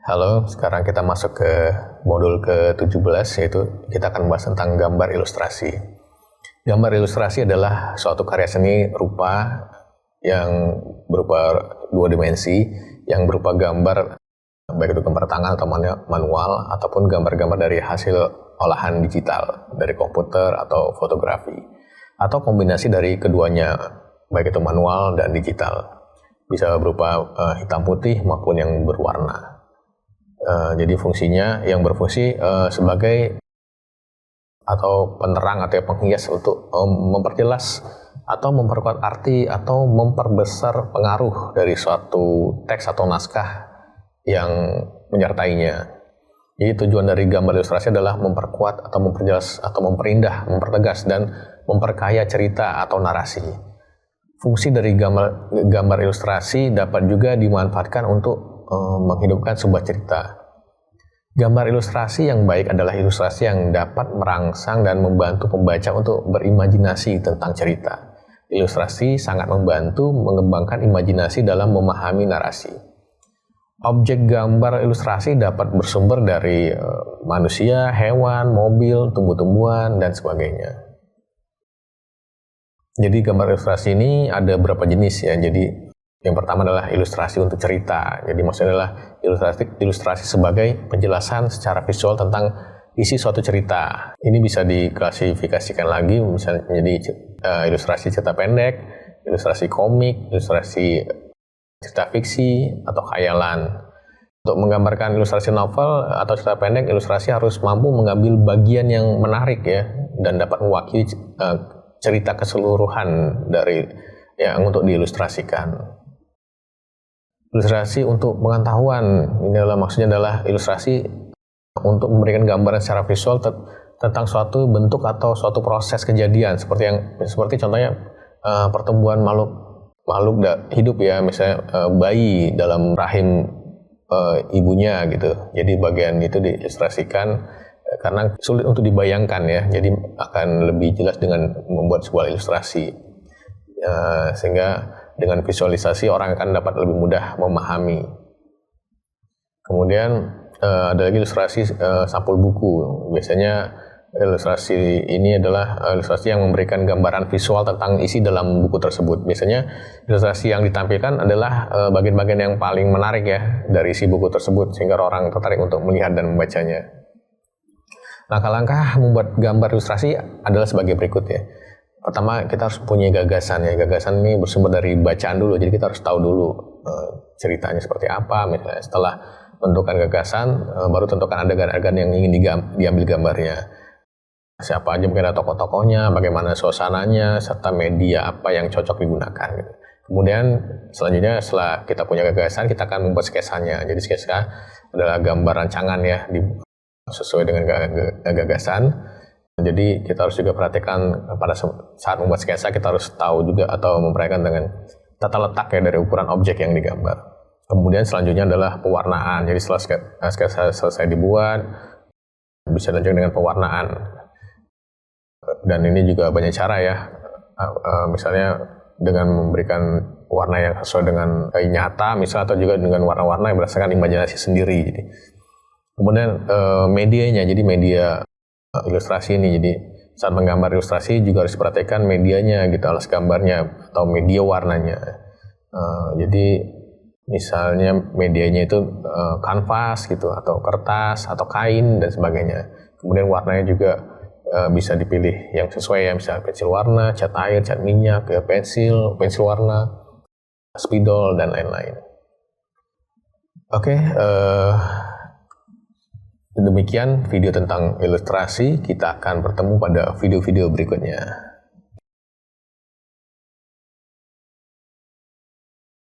Halo, sekarang kita masuk ke modul ke-17, yaitu kita akan membahas tentang gambar ilustrasi. Gambar ilustrasi adalah suatu karya seni rupa yang berupa dua dimensi, yang berupa gambar, baik itu gambar tangan atau manual, ataupun gambar-gambar dari hasil olahan digital, dari komputer atau fotografi, atau kombinasi dari keduanya, baik itu manual dan digital. Bisa berupa hitam putih maupun yang berwarna. Jadi fungsinya yang berfungsi sebagai atau penerang atau penghias untuk memperjelas atau memperkuat arti atau memperbesar pengaruh dari suatu teks atau naskah yang menyertainya. Jadi tujuan dari gambar ilustrasi adalah memperkuat atau memperjelas atau memperindah, mempertegas dan memperkaya cerita atau narasi. Fungsi dari gambar ilustrasi dapat juga dimanfaatkan untuk menghidupkan sebuah cerita. Gambar ilustrasi yang baik adalah ilustrasi yang dapat merangsang dan membantu pembaca untuk berimajinasi tentang cerita. Ilustrasi sangat membantu mengembangkan imajinasi dalam memahami narasi. Objek gambar ilustrasi dapat bersumber dari manusia, hewan, mobil, tumbuh-tumbuhan, dan sebagainya. Jadi gambar ilustrasi ini ada beberapa jenis ya. Jadi yang pertama adalah ilustrasi untuk cerita. Jadi maksudnya adalah ilustrasi sebagai penjelasan secara visual tentang isi suatu cerita. Ini bisa diklasifikasikan lagi misalnya menjadi ilustrasi cerita pendek, ilustrasi komik, ilustrasi cerita fiksi atau khayalan. Untuk menggambarkan ilustrasi novel atau cerita pendek, ilustrasi harus mampu mengambil bagian yang menarik ya dan dapat mewakili cerita keseluruhan dari yang untuk diilustrasikan. Ilustrasi untuk pengetahuan, ini adalah maksudnya adalah ilustrasi untuk memberikan gambaran secara visual tentang suatu bentuk atau suatu proses kejadian seperti contohnya pertumbuhan makhluk hidup ya, misalnya bayi dalam rahim ibunya gitu. Jadi bagian itu diilustrasikan karena sulit untuk dibayangkan ya, jadi akan lebih jelas dengan membuat sebuah ilustrasi sehingga dengan visualisasi orang akan dapat lebih mudah memahami. Kemudian ada lagi ilustrasi sampul buku. Biasanya ilustrasi ini adalah ilustrasi yang memberikan gambaran visual tentang isi dalam buku tersebut. Biasanya ilustrasi yang ditampilkan adalah bagian-bagian yang paling menarik ya dari isi buku tersebut sehingga orang tertarik untuk melihat dan membacanya. Langkah-langkah membuat gambar ilustrasi adalah sebagai berikut ya. Pertama, kita harus punya gagasan ya. Gagasan ini bersumber dari bacaan dulu. Jadi kita harus tahu dulu ceritanya seperti apa. Misalnya setelah menentukan gagasan, baru tentukan adegan-adegan yang ingin diambil gambarnya. Siapa aja mungkin ada tokoh-tokohnya, bagaimana suasananya, serta media apa yang cocok digunakan. Gitu. Kemudian selanjutnya setelah kita punya gagasan, kita akan membuat sketsanya. Jadi sketsa adalah gambar rancangan ya, sesuai dengan gagasan. Jadi kita harus juga perhatikan pada saat membuat sketsa, kita harus tahu juga atau memperhatikan dengan tata letak ya dari ukuran objek yang digambar. Kemudian selanjutnya adalah pewarnaan. Jadi setelah sketsa selesai dibuat, bisa lanjut dengan pewarnaan. Dan ini juga banyak cara ya, misalnya dengan memberikan warna yang sesuai dengan nyata, misalnya atau juga dengan warna-warna yang berdasarkan imajinasi sendiri. Jadi. Kemudian medianya, jadi media ilustrasi ini, jadi saat menggambar ilustrasi juga harus perhatikan medianya gitu, alas gambarnya atau media warnanya. Jadi misalnya medianya itu kanvas gitu atau kertas atau kain dan sebagainya. Kemudian warnanya juga bisa dipilih yang sesuai ya, misalnya pensil warna, cat air, cat minyak, ya, pensil warna, spidol dan lain-lain. Oke. Demikian video tentang ilustrasi, kita akan bertemu pada video-video berikutnya.